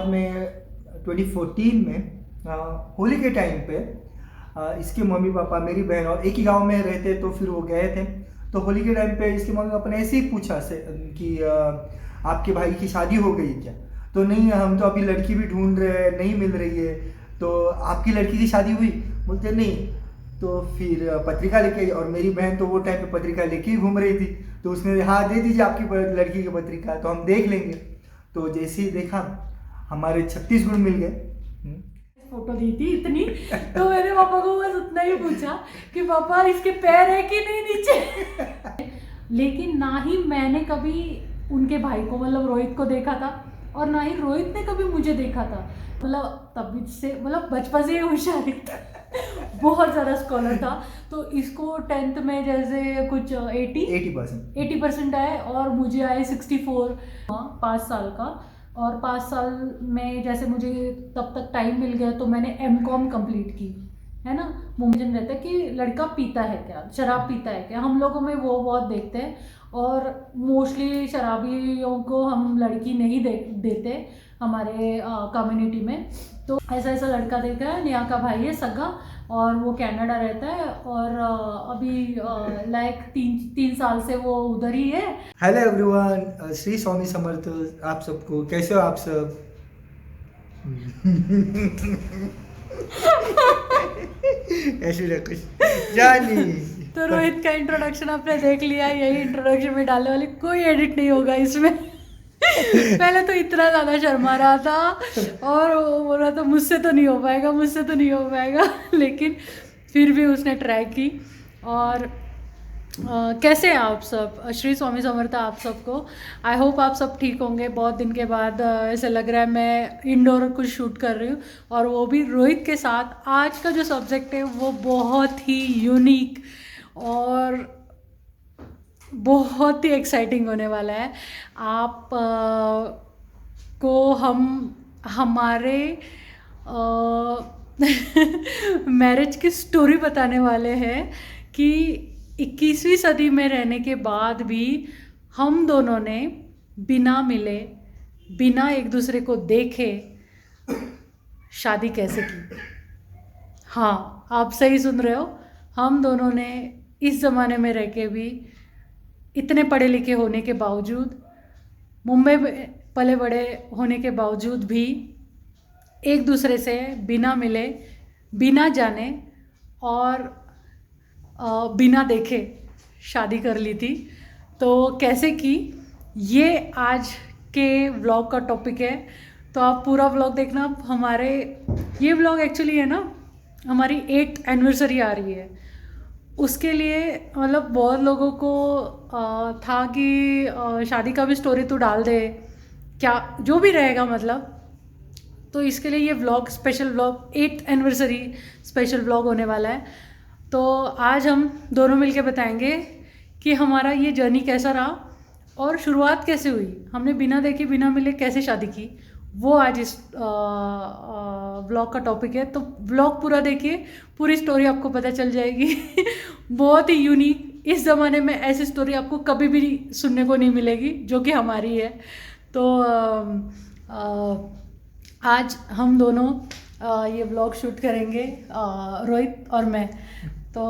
में 2014 में होली के टाइम पे इसके मम्मी पापा, मेरी बहन और एक ही गांव में रहते, तो फिर वो गए थे। तो होली के टाइम पे इसके मम्मी पापा ने ऐसे ही पूछा से कि आपके भाई की शादी हो गई क्या? तो नहीं, हम तो अभी लड़की भी ढूंढ रहे हैं, नहीं मिल रही है। तो आपकी लड़की की शादी हुई? बोलते नहीं। तो फिर पत्रिका लेके आई, और मेरी बहन तो वो टाइम पे पत्रिका लेके ही घूम रही थी। तो उसने, हाँ दे दीजिए आपकी लड़की की पत्रिका, तो हम देख लेंगे। तो जैसे ही देखा, हमारे 36 गुण मिल गए। फोटो दी थी इतनी, तो मेरे पापा को बस उतना ही पूछा कि पापा इसके पैर है कि नहीं नीचे। लेकिन ना ही मैंने कभी उनके भाई को, मतलब रोहित को देखा था, और ना ही रोहित ने कभी मुझे देखा था। मतलब तभी से, मतलब बचपन से ही होशियारी था, बहुत ज़्यादा स्कॉलर था। तो इसको 10th में जैसे कुछ 80% आए, और मुझे आए 64। 5 साल का, और 5 साल में जैसे मुझे तब तक टाइम मिल गया, तो मैंने M.Com कंप्लीट की, है ना। मुमकिन रहता है कि लड़का पीता है क्या, शराब पीता है क्या, हम लोगों में वो बहुत देखते हैं, और मोस्टली शराबियों को हम लड़की नहीं देते हमारे कम्युनिटी में। तो ऐसा ऐसा लड़का देखा है, नेहा का भाई है सगा, और वो कनाडा रहता है, और अभी लाइक 3 साल से वो उधर ही है। हेलो एवरीवन, श्री स्वामी समर्थ आप सबको। कैसे हो आप सब? ऐसे ना कुछ जानी। तो रोहित का इंट्रोडक्शन आपने देख लिया, यही इंट्रोडक्शन में डालने वाली, कोई एडिट नहीं होगा इसमें। पहले तो इतना ज़्यादा शर्मा रहा था, और वो बोल रहा था मुझसे तो नहीं हो पाएगा, मुझसे तो नहीं हो पाएगा। लेकिन फिर भी उसने ट्राई की। और कैसे हैं आप सब? श्री स्वामी समर्थ आप सबको। आई होप आप सब ठीक होंगे। बहुत दिन के बाद ऐसे लग रहा है मैं इंडोर कुछ शूट कर रही हूँ, और वो भी रोहित के साथ। आज का जो सब्जेक्ट है वो बहुत ही यूनिक और बहुत ही एक्साइटिंग होने वाला है। आप को हम हमारे मैरिज की स्टोरी बताने वाले हैं कि 21वीं सदी में रहने के बाद भी हम दोनों ने बिना मिले, बिना एक दूसरे को देखे शादी कैसे की। हाँ, आप सही सुन रहे हो, हम दोनों ने इस ज़माने में रह के भी, इतने पढ़े लिखे होने के बावजूद, मुंबई में पले बड़े होने के बावजूद भी एक दूसरे से बिना मिले, बिना जाने और बिना देखे शादी कर ली थी। तो कैसे की, ये आज के व्लॉग का टॉपिक है। तो आप पूरा व्लॉग देखना। हमारे ये व्लॉग एक्चुअली है ना, हमारी 8th एनिवर्सरी आ रही है, उसके लिए मतलब बहुत लोगों को था कि शादी का भी स्टोरी तो डाल दे, क्या जो भी रहेगा मतलब। तो इसके लिए ये vlog, special vlog, 8th anniversary special vlog होने वाला है। तो आज हम दोनों मिलके बताएंगे कि हमारा ये जर्नी कैसा रहा, और शुरुआत कैसे हुई, हमने बिना देखे बिना मिले कैसे शादी की, वो आज इस व्लॉग का टॉपिक है। तो व्लॉग पूरा देखिए, पूरी स्टोरी आपको पता चल जाएगी। बहुत ही यूनिक, इस ज़माने में ऐसी स्टोरी आपको कभी भी सुनने को नहीं मिलेगी जो कि हमारी है। तो आज हम दोनों ये व्लॉग शूट करेंगे, रोहित और मैं। तो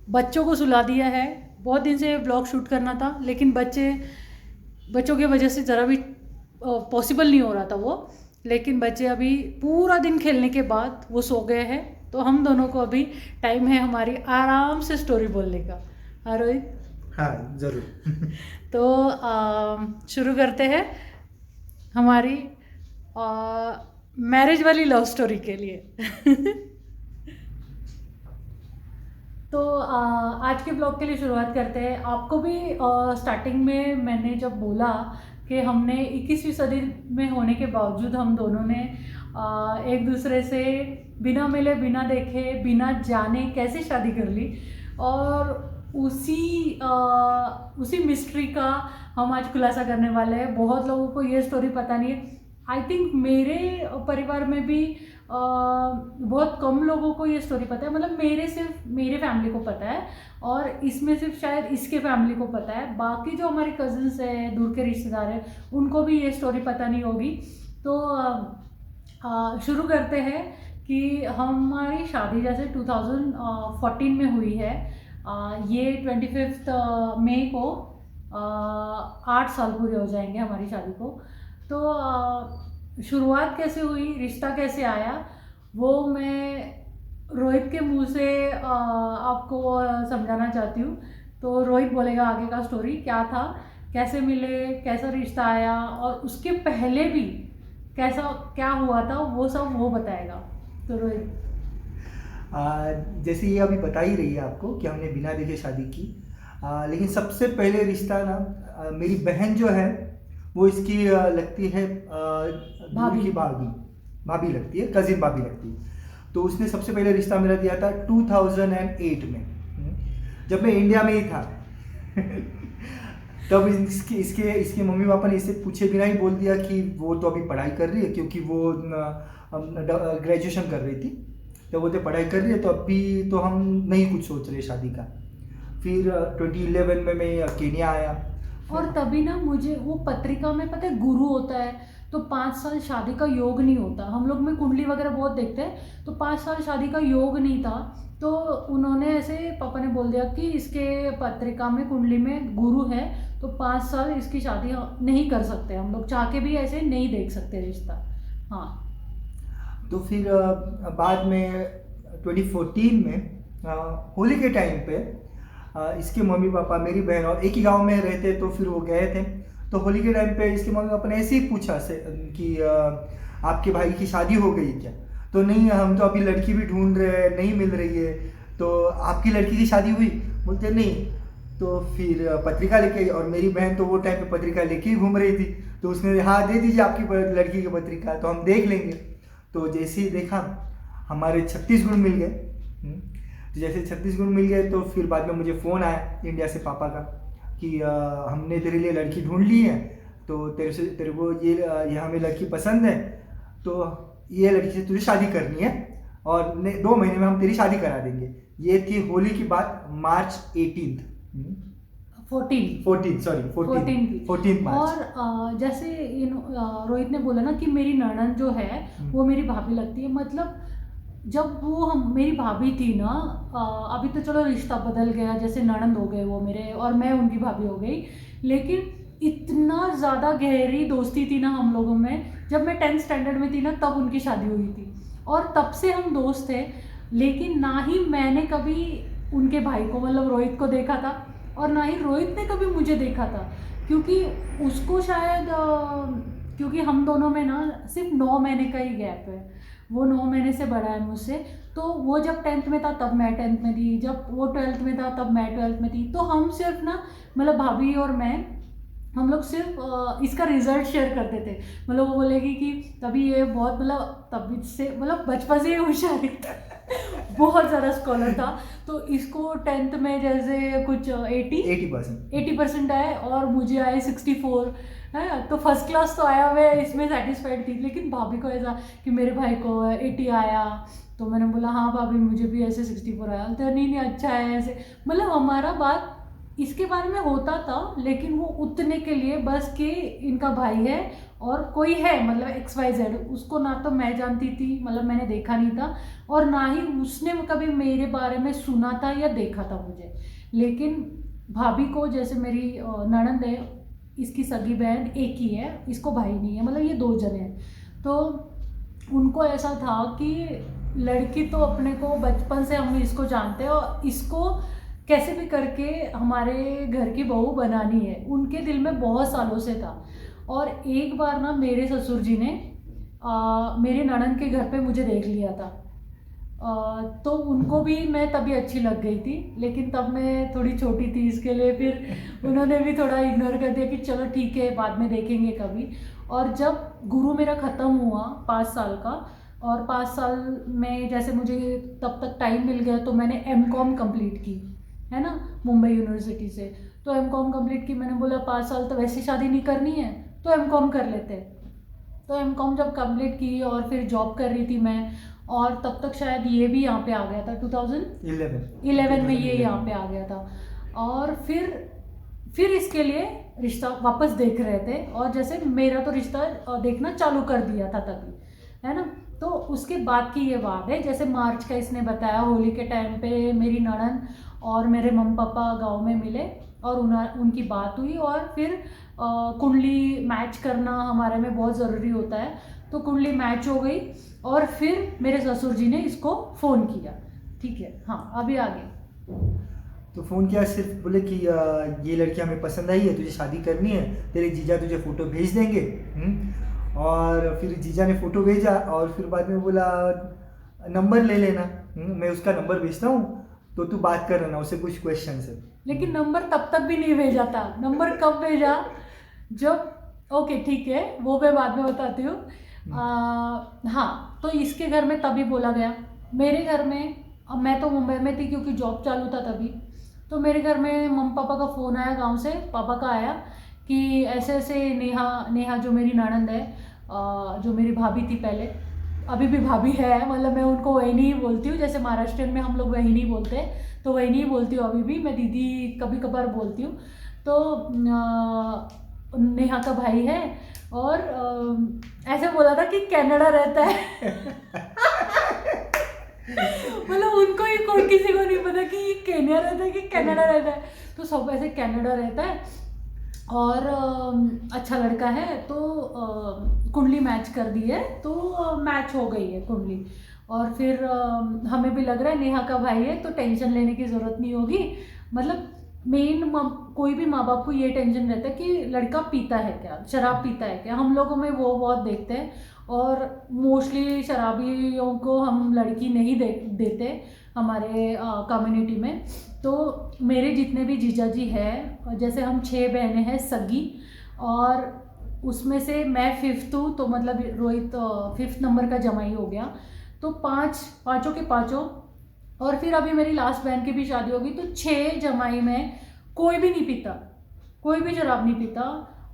बच्चों को सुला दिया है, बहुत दिन से व्लॉग शूट करना था, लेकिन बच्चों की वजह से ज़रा भी पॉसिबल नहीं हो रहा था वो। लेकिन बच्चे अभी पूरा दिन खेलने के बाद वो सो गए हैं, तो हम दोनों को अभी टाइम है हमारी आराम से स्टोरी बोलने का। हाँ रोहित? हाँ ज़रूर। तो शुरू करते हैं हमारी मैरिज वाली लव स्टोरी के लिए। तो आज के ब्लॉग के लिए शुरुआत करते हैं। आपको भी स्टार्टिंग में मैंने जब बोला कि हमने 21वीं सदी में होने के बावजूद हम दोनों ने एक दूसरे से बिना मिले, बिना देखे, बिना जाने कैसे शादी कर ली, और उसी मिस्ट्री का हम आज खुलासा करने वाले हैं। बहुत लोगों को ये स्टोरी पता नहीं है। आई थिंक मेरे परिवार में भी बहुत कम लोगों को ये स्टोरी पता है, मतलब सिर्फ मेरे फैमिली को पता है, और इसमें सिर्फ शायद इसके फैमिली को पता है। बाकी जो हमारे कजिन्स हैं, दूर के रिश्तेदार हैं, उनको भी ये स्टोरी पता नहीं होगी। तो शुरू करते हैं कि हमारी शादी जैसे 2014 में हुई है। ये 25 मई को 8 साल पूरे हो जाएंगे हमारी शादी को। तो शुरुआत कैसे हुई, रिश्ता कैसे आया, वो मैं रोहित के मुंह से आपको समझाना चाहती हूँ। तो रोहित बोलेगा आगे का स्टोरी क्या था, कैसे मिले, कैसा रिश्ता आया, और उसके पहले भी कैसा क्या हुआ था, वो सब वो बताएगा। तो रोहित। जैसे ये अभी बता ही रही है आपको कि हमने बिना देखे शादी की। लेकिन सबसे पहले रिश्ता ना, मेरी बहन जो है वो इसकी लगती है दूर की भाभी लगती है, कजिन भाभी लगती है। तो उसने सबसे पहले रिश्ता मेरा दिया था 2008 में, जब मैं इंडिया में ही था। तब इसके इसके इसके मम्मी पापा ने इसे पूछे बिना ही बोल दिया कि वो तो अभी पढ़ाई कर रही है, क्योंकि वो ग्रेजुएशन कर रही थी। तो वो तो पढ़ाई कर रही है, तो अभी तो हम नहीं कुछ सोच रहे शादी का। फिर 2011 में मैं केन्या आया। और तभी ना मुझे वो पत्रिका में पता है गुरु होता है, तो 5 साल शादी का योग नहीं होता। हम लोग में कुंडली वगैरह बहुत देखते हैं, तो 5 साल शादी का योग नहीं था। तो उन्होंने ऐसे पापा ने बोल दिया कि इसके पत्रिका में कुंडली में गुरु है, तो 5 साल इसकी शादी नहीं कर सकते, हम लोग चाह के भी ऐसे नहीं देख सकते रिश्ता। हाँ। तो फिर बाद में 2014 में होली के टाइम पे इसके मम्मी पापा, मेरी बहन और एक ही गांव में रहते, तो फिर वो गए थे। तो होली के टाइम पे इसके मम्मी पापा ने ऐसे ही पूछा से कि आपके भाई की शादी हो गई क्या? तो नहीं, हम तो अभी लड़की भी ढूंढ रहे हैं, नहीं मिल रही है। तो आपकी लड़की की शादी हुई? बोलते नहीं। तो फिर पत्रिका लेके, और मेरी बहन तो वो टाइम पे पत्रिका लेके ही घूम रही थी, तो उसने हाँ दे दीजिए आपकी लड़की की पत्रिका, तो हम देख लेंगे। तो जैसे ही देखा, हमारे 36 गुण मिल गए। तो जैसे 36 गुण मिल गए, तो फिर बाद में मुझे फ़ोन आया इंडिया से पापा का कि हमने तेरे लिए लड़की ढूंढ ली है, तो तेरे को ये हमें लड़की पसंद है, तो ये लड़की से तुझे शादी करनी है, और 2 महीने में हम तेरी शादी करा देंगे। ये थी होली की बात, मार्च 18th 14 मार्च। और जैसे रोहित ने बोला ना कि मेरी ननद जो है वो मेरी भाभी लगती है। मतलब जब वो मेरी भाभी थी ना, अभी तो चलो रिश्ता बदल गया, जैसे ननद हो गए वो मेरे, और मैं उनकी भाभी हो गई। लेकिन इतना ज़्यादा गहरी दोस्ती थी ना हम लोगों में। जब मैं 10th स्टैंडर्ड में थी ना, तब उनकी शादी हुई थी, और तब से हम दोस्त थे। लेकिन ना ही मैंने कभी उनके भाई को, मतलब रोहित को देखा था, और ना ही रोहित ने कभी मुझे देखा था। क्योंकि उसको शायद क्योंकि हम दोनों में ना सिर्फ 9 महीने का ही गैप है। वो 9 महीने से बड़ा है मुझसे। तो वो जब 10th में था तब मैं 10th में थी, जब वो 12th में था तब मैं 12th में थी। तो हम सिर्फ ना, मतलब भाभी और मैं, हम लोग सिर्फ इसका रिजल्ट शेयर करते थे। मतलब वो बोलेगी कि तभी ये बहुत, मतलब तभी से, मतलब बचपन से ही होशियार था। बहुत ज़्यादा स्कॉलर था। तो इसको 10th में जैसे कुछ 80% आए, और मुझे आए 64 है। तो फर्स्ट क्लास तो आया, मैं इसमें सेटिस्फाइड थी। लेकिन भाभी को ऐसा कि मेरे भाई को 80 आया, तो मैंने बोला हाँ भाभी मुझे भी ऐसे 64 आया। तो नहीं अच्छा है ऐसे। मतलब हमारा बात इसके बारे में होता था, लेकिन वो उतने के लिए बस कि इनका भाई है और कोई है, मतलब XYZ। उसको ना तो मैं जानती थी, मतलब मैंने देखा नहीं था, और ना ही उसने कभी मेरे बारे में सुना था या देखा था मुझे। लेकिन भाभी को, जैसे मेरी ननद है, इसकी सगी बहन एक ही है, इसको भाई नहीं है, मतलब ये 2 जने हैं। तो उनको ऐसा था कि लड़की तो अपने को बचपन से हम इसको जानते हैं, और इसको कैसे भी करके हमारे घर की बहू बनानी है, उनके दिल में बहुत सालों से था। और एक बार ना मेरे ससुर जी ने मेरे ननद के घर पे मुझे देख लिया था। तो उनको भी मैं तभी अच्छी लग गई थी, लेकिन तब मैं थोड़ी छोटी थी, इसके लिए फिर उन्होंने भी थोड़ा इग्नोर कर दिया कि चलो ठीक है बाद में देखेंगे कभी। और जब गुरु मेरा ख़त्म हुआ 5 साल का, और 5 साल में जैसे मुझे तब तक टाइम मिल गया, तो मैंने MCOM कंप्लीट की है ना, मुंबई यूनिवर्सिटी से। तो MCOM कंप्लीट की, मैंने बोला 5 साल तो वैसे शादी नहीं करनी है, तो MCOM कर लेते। तो MCOM जब कंप्लीट की, और फिर जॉब कर रही थी मैं, और तब तक शायद ये भी यहाँ पे आ गया था 2011 में, ये यहाँ पे आ गया था। और फिर इसके लिए रिश्ता वापस देख रहे थे, और जैसे मेरा तो रिश्ता देखना चालू कर दिया था तभी, है ना। तो उसके बाद की ये बात है, जैसे मार्च का इसने बताया, होली के टाइम पे मेरी ननद और मेरे मम्मी पापा गांव में मिले और उनकी बात हुई, और फिर कुंडली मैच करना हमारे में बहुत ज़रूरी होता है, तो कुंडली मैच हो गई, और फिर मेरे ससुर जी ने इसको फ़ोन किया। ठीक है, हाँ अभी आगे। तो फ़ोन किया, सिर्फ बोले कि ये लड़की हमें पसंद आई है, तुझे शादी करनी है, तेरे जीजा तुझे फ़ोटो भेज देंगे। और फिर जीजा ने फ़ोटो भेजा, और फिर बाद में बोला नंबर ले लेना, मैं उसका नंबर भेजता हूँ, तो तू बात कर लेना, उससे कुछ क्वेश्चन है। लेकिन नंबर तब तक भी नहीं भेजा था। नंबर कब भेजा, जब, ओके ठीक है वो मैं बाद में बताती हूँ। हाँ, तो इसके घर में तभी बोला गया। मेरे घर में, अब मैं तो मुंबई में थी क्योंकि जॉब चालू था तभी, तो मेरे घर में मम्मी पापा का फ़ोन आया गांव से, पापा का आया कि ऐसे ऐसे नेहा जो मेरी ननद है, जो मेरी भाभी थी पहले, अभी भी भाभी है, मतलब मैं उनको वही नहीं बोलती हूँ, जैसे महाराष्ट्र में हम लोग वही नहीं बोलते, तो वही नहीं बोलती हूँ अभी भी, मैं दीदी कभी कभार बोलती हूँ। तो नेहा का भाई है, और ऐसे बोला था कि कनाडा रहता है। मतलब उनको ही, कोई किसी को नहीं पता कि ये केन्या रहता है कि कनाडा रहता है, तो सब ऐसे कनाडा रहता है, और अच्छा लड़का है, तो कुंडली मैच कर दी है, तो मैच हो गई है कुंडली, और फिर हमें भी लग रहा है नेहा का भाई है तो टेंशन लेने की ज़रूरत नहीं होगी। मतलब मेन कोई भी माँ बाप को ये टेंशन रहता है कि लड़का पीता है क्या, शराब पीता है क्या, हम लोगों में वो बहुत देखते हैं, और मोस्टली शराबियों को हम लड़की नहीं देते हमारे कम्युनिटी में। तो मेरे जितने भी जीजा जी हैं, जैसे हम 6 बहनें हैं सगी, और उसमें से मैं 5th हूँ, तो मतलब रोहित 5th नंबर का जमाई हो गया, तो पाँचों के पाँचों, और फिर अभी मेरी लास्ट बहन की भी शादी होगी, तो 6 जमाई में कोई भी नहीं पीता, कोई भी शराब नहीं पीता।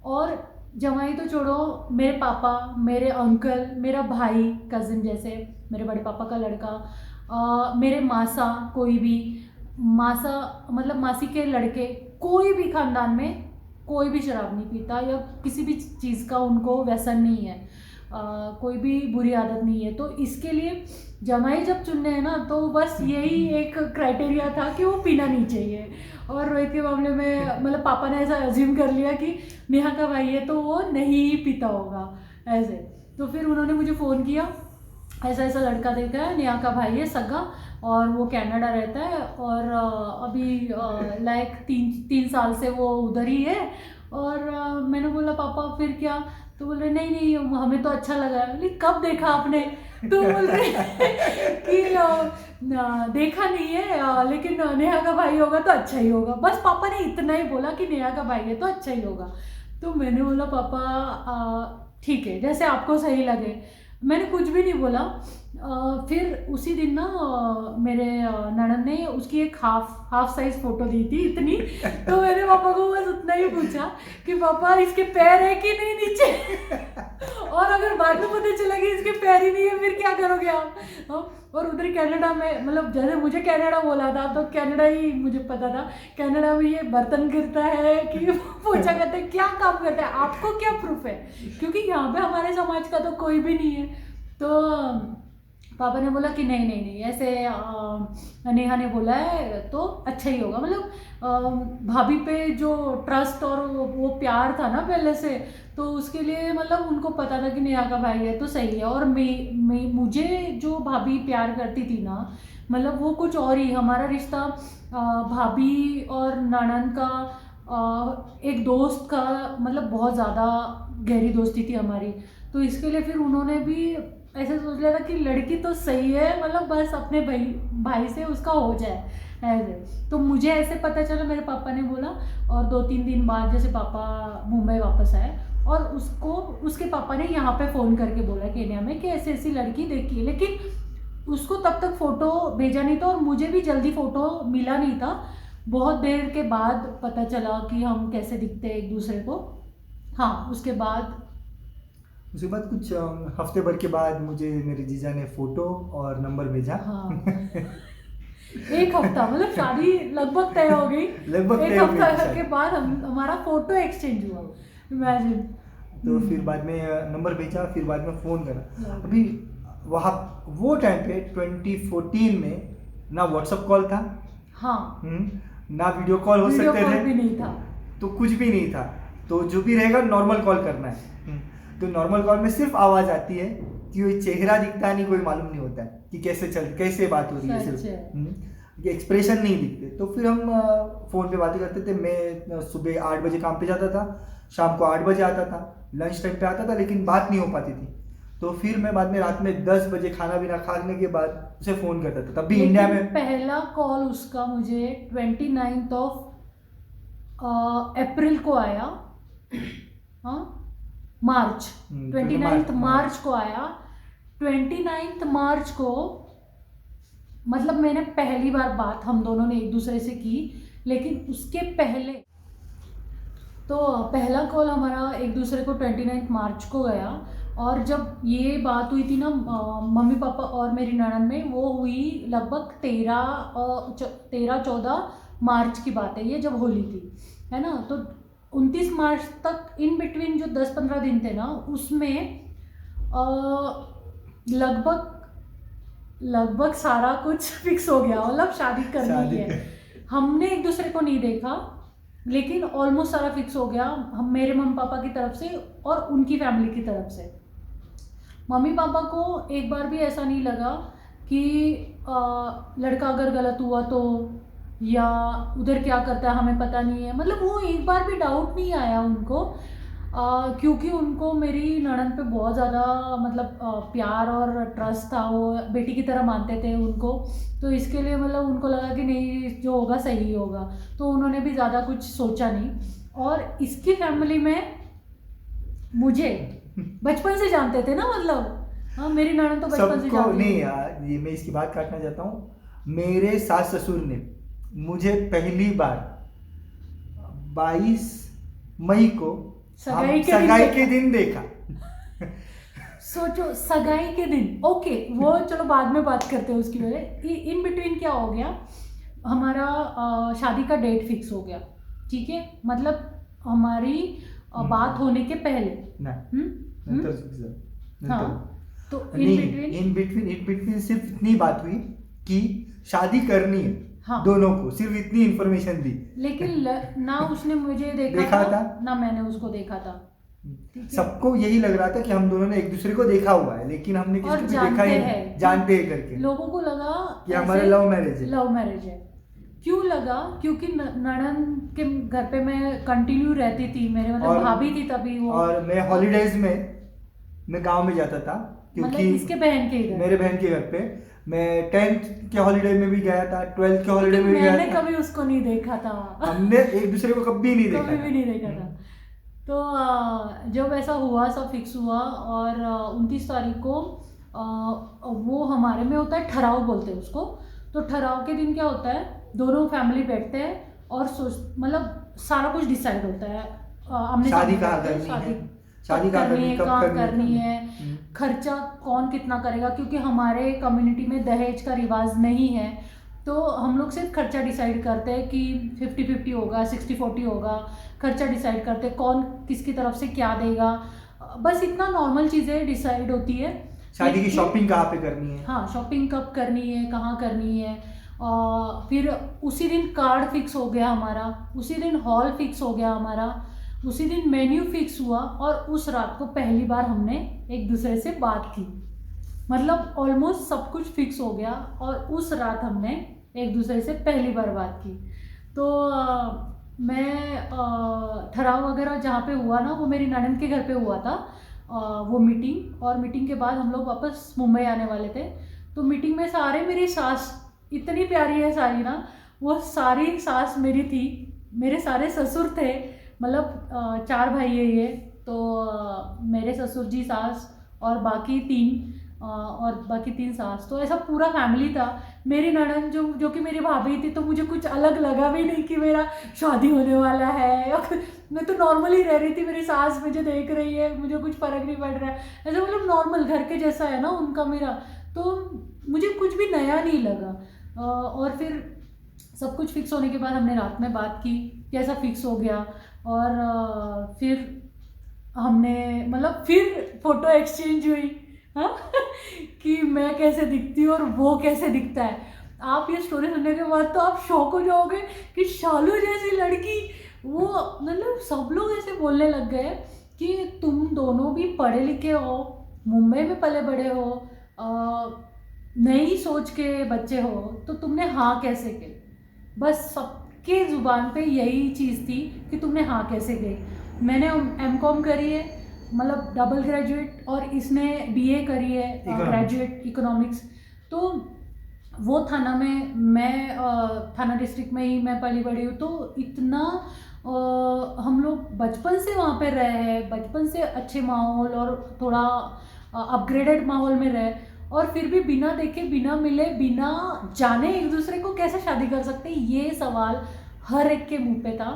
और जमाई तो छोड़ो, मेरे पापा, मेरे अंकल, मेरा भाई, कज़न जैसे मेरे बड़े पापा का लड़का, मेरे मासा, कोई भी मासा मतलब मासी के लड़के, कोई भी खानदान में कोई भी शराब नहीं पीता, या किसी भी चीज़ का उनको व्यसन नहीं है, कोई भी बुरी आदत नहीं है। तो इसके लिए जमाई जब चुनने हैं ना, तो बस यही एक क्राइटेरिया था कि वो पीना नहीं चाहिए। और रोहित के मामले में मतलब पापा ने ऐसा अज्यूम कर लिया कि नेहा का भाई है तो वो नहीं पीता होगा ऐसे। तो फिर उन्होंने मुझे फ़ोन किया, ऐसा ऐसा लड़का देखा है, नेहा का भाई है सगा, और वो कनाडा रहता है, और अभी लाइक 3 साल से वो उधर ही है। और मैंने बोला पापा फिर क्या, तो बोल रहे नहीं नहीं हमें तो अच्छा लगा है। बोली कब देखा आपने, तो बोल रहे कि देखा नहीं है, लेकिन नेहा का भाई होगा तो अच्छा ही होगा। बस पापा ने इतना ही बोला कि नेहा का भाई है तो अच्छा ही होगा। तो मैंने बोला पापा ठीक है जैसे आपको सही लगे, मैंने कुछ भी नहीं बोला। फिर उसी दिन ना मेरे ननद ने उसकी एक हाफ साइज फोटो दी थी इतनी, तो मैंने पापा को बस उतना ही पूछा कि पापा इसके पैर है कि नहीं नीचे, और अगर बाद में पता चला कि इसके पैर ही नहीं है फिर क्या करोगे आप। और उधर कनाडा में, मतलब जैसे मुझे कनाडा बोला था तो कनाडा ही मुझे पता था, कनाडा में ये बर्तन गिरता है कि पोछा करते हैं, क्या काम करता है, आपको क्या प्रूफ है, क्योंकि यहाँ पे हमारे समाज का तो कोई भी नहीं है। तो पापा ने बोला कि नहीं नहीं नहीं ऐसे नेहा ने बोला है तो अच्छा ही होगा। मतलब भाभी पे जो ट्रस्ट और वो प्यार था ना पहले से, तो उसके लिए मतलब उनको पता था कि नेहा का भाई है तो सही है। और मुझे जो भाभी प्यार करती थी ना, मतलब वो कुछ और ही, हमारा रिश्ता भाभी और ननद का एक दोस्त का मतलब बहुत ज़्यादा गहरी दोस्ती थी हमारी। तो इसके लिए फिर उन्होंने भी ऐसे सोच लिया था कि लड़की तो सही है, मतलब बस अपने भाई से उसका हो जाए ऐसे। तो मुझे ऐसे पता चला, मेरे पापा ने बोला, और 2-3 दिन बाद जैसे पापा मुंबई वापस आए और उसके पापा ने यहाँ पे फ़ोन करके बोला केन्या में कि ऐसी ऐसी लड़की देखी है, लेकिन उसको तब तक फ़ोटो भेजा नहीं था और मुझे भी जल्दी फ़ोटो मिला नहीं था। बहुत देर के बाद पता चला कि हम कैसे दिखते हैं एक दूसरे को। हाँ, उसके बाद कुछ हफ्ते भर के बाद मुझे मेरे जीजा ने फ़ोटो और नंबर भेजा। हाँ एक हफ्ता, मतलब शादी लगभग तय हो गई, लगभग एक तय हो गई हफ्ता शादी। के बाद हमारा फोटो एक्सचेंज हुआ, इमेजिन। तो फिर बाद में नंबर भेजा, फिर बाद में फ़ोन करा। Yeah. अभी वहाँ वो टाइम पे 2014 में ना व्हाट्सअप कॉल था, हाँ, ना वीडियो कॉल हो वीडियो सकते कॉल थे, भी नहीं था। तो कुछ भी नहीं था। तो जो भी रहेगा नॉर्मल कॉल करना है। तो नॉर्मल कॉल में सिर्फ आवाज़ आती है, कि वो चेहरा दिखता नहीं, कोई मालूम नहीं होता है कि कैसे बात हो रही है, सच है। सिर्फ ये एक्सप्रेशन नहीं दिखते। तो फिर हम फ़ोन पे बातें करते थे। मैं सुबह 8 बजे काम पे जाता था, शाम को 8 बजे आता था, लंच टाइम पे आता था, लेकिन बात नहीं हो पाती थी। तो फिर मैं बाद में रात में 10 बजे खाना पीना खाने के बाद उसे फ़ोन करता था, तब भी इंडिया लेकिन में। पहला कॉल उसका मुझे 29 ऑफ अप्रैल को आया, हाँ, मार्च, 29 मार्च को आया। 29 मार्च को मतलब मैंने पहली बार बात हम दोनों ने एक दूसरे से की, लेकिन उसके पहले तो पहला कॉल हमारा एक दूसरे को 29 मार्च को गया। और जब ये बात हुई थी ना मम्मी पापा और मेरी ननद में, वो हुई लगभग 13-14 मार्च की बात है ये, जब होली थी, है ना। तो 29 मार्च तक इन बिटवीन जो 10-15 दिन थे ना, उसमें लगभग सारा कुछ फिक्स हो गया, मतलब शादी करनी है। हमने एक दूसरे को नहीं देखा, लेकिन ऑलमोस्ट सारा फिक्स हो गया, हम मेरे मम्मी पापा की तरफ से और उनकी फैमिली की तरफ से। मम्मी पापा को एक बार भी ऐसा नहीं लगा कि लड़का अगर गलत हुआ तो, या उधर क्या करता है हमें पता नहीं है, मतलब वो एक बार भी डाउट नहीं आया उनको, क्योंकि उनको मेरी ननद पे बहुत ज़्यादा मतलब प्यार और ट्रस्ट था, वो बेटी की तरह मानते थे उनको। तो इसके लिए मतलब उनको लगा कि नहीं, जो होगा सही होगा, तो उन्होंने भी ज़्यादा कुछ सोचा नहीं। और इसकी फैमिली में मुझे बचपन से जानते थे ना, मतलब हाँ, मेरी ननद तो बचपन से सबको जानती नहीं थी। यार, ये मैं इसकी बात काटना चाहता हूँ। मेरे सास ससुर ने मुझे पहली बार 22 मई को सगाई के दिन सगाई देखा। के दिन देखा। सोचो, सगाई के दिन, ओके वो चलो बाद में बात करते हैं उसकी वजह। इन बिटवीन क्या हो गया, हमारा शादी का डेट फिक्स हो गया, ठीक है, मतलब हमारी बात होने के पहले। ना हम्म? नंतर हाँ, तो इन बिटवीन सिर्फ इतनी बात हुई कि शादी करनी है। हाँ। दोनों को सिर्फ इतनी इंफॉर्मेशन दी, लेकिन ना उसने मुझे देखा देखा था, ना मैंने उसको देखा था। ठीक है? सबको यही लग रहा था कि हम दोनों ने एक दूसरे को देखा हुआ है, लेकिन हमने किसी और को भी जानते देखा ही हैं, नहीं, जानते हैं करके लोगों को लगा कि हमारा लव मैरिज है। लव मैरिज है। क्यों लगा? क्योंकि ननद के घर पे मैं कंटिन्यू रहती थी, मेरे मतलब भाभी थी तभी वो, और मैं हॉलीडेज में मैं गांव में जाता था, मतलब क्योंकि इसके बहन के घर, मेरे बहन के घर पे मैं 10th के हॉलीडे में भी गया था, 12th के हॉलीडे में भी गया मैंने था। कभी उसको नहीं देखा था। हमने एक दूसरे को कभी नहीं देखा कभी भी नहीं देखा था। तो जब ऐसा हुआ, सब फिक्स हुआ, और 29 तारीख को वो हमारे में होता है ठहराव बोलते हैं उसको। तो ठहराव के दिन क्या होता है, दोनों फैमिली बैठते हैं और मतलब सारा कुछ डिसाइड होता है। हमने शादी कहाँ करनी है, शादी कहाँ करनी है, कब करनी है, खर्चा कौन कितना करेगा, क्योंकि हमारे कम्युनिटी में दहेज का रिवाज नहीं है। तो हम लोग सिर्फ खर्चा डिसाइड करते हैं कि 50-50 होगा, 60-40 होगा, खर्चा डिसाइड करते हैं कौन किसकी तरफ से क्या देगा, बस इतना नॉर्मल चीज़ें डिसाइड होती है। शादी की शॉपिंग कहाँ पे करनी है, हाँ, शॉपिंग कब करनी है, कहाँ करनी है। फिर उसी दिन कार्ड फिक्स हो गया हमारा, उसी दिन हॉल फिक्स हो गया हमारा, उसी दिन मेन्यू फिक्स हुआ, और उस रात को पहली बार हमने एक दूसरे से बात की। मतलब ऑलमोस्ट सब कुछ फिक्स हो गया, और उस रात हमने एक दूसरे से पहली बार बात की। तो मैं ठहराव वगैरह जहाँ पे हुआ ना, वो मेरी ननद के घर पे हुआ था वो मीटिंग, और मीटिंग के बाद हम लोग वापस मुंबई आने वाले थे। तो मीटिंग में सारे, मेरी सास इतनी प्यारी है सारी ना, वो सारी सास मेरी थी, मेरे सारे ससुर थे, मतलब 4 भाई है ये। तो मेरे ससुर जी, सास और बाकी 3 सास, तो ऐसा पूरा फैमिली था। मेरी ननद जो कि मेरी भाभी थी, तो मुझे कुछ अलग लगा भी नहीं कि मेरा शादी होने वाला है। मैं तो नॉर्मली रह रही थी, मेरी सास मुझे देख रही है, मुझे कुछ फ़र्क नहीं पड़ रहा है, ऐसा मतलब नॉर्मल घर के जैसा है ना उनका मेरा। तो मुझे कुछ भी नया नहीं लगा। और फिर सब कुछ फिक्स होने के बाद हमने रात में बात की, कैसा फिक्स हो गया। और फिर हमने मतलब फिर फ़ोटो एक्सचेंज हुई, हाँ कि मैं कैसे दिखती हूँ और वो कैसे दिखता है। आप ये स्टोरी सुनने के बाद तो आप शॉक हो जाओगे कि शालू जैसी लड़की, वो मतलब सब लोग ऐसे बोलने लग गए कि तुम दोनों भी पढ़े लिखे हो, मुंबई में पले बड़े हो, नई सोच के बच्चे हो, तो तुमने हाँ कैसे की। बस सबके ज़ुबान पे यही चीज़ थी कि तुमने हाँ कैसे गई। मैंने एमकॉम करी है, मतलब डबल ग्रेजुएट, और इसने बीए करी है ग्रेजुएट इकोनॉमिक्स। तो वो थाना में, मैं थाना डिस्ट्रिक्ट में ही मैं पली बड़ी हूँ, तो इतना हम लोग बचपन से वहाँ पे रहे हैं, बचपन से अच्छे माहौल और थोड़ा अपग्रेडेड माहौल में रहे, और फिर भी बिना देखे, बिना मिले, बिना जाने एक दूसरे को कैसे शादी कर सकते, ये सवाल हर एक के मुंह पे था।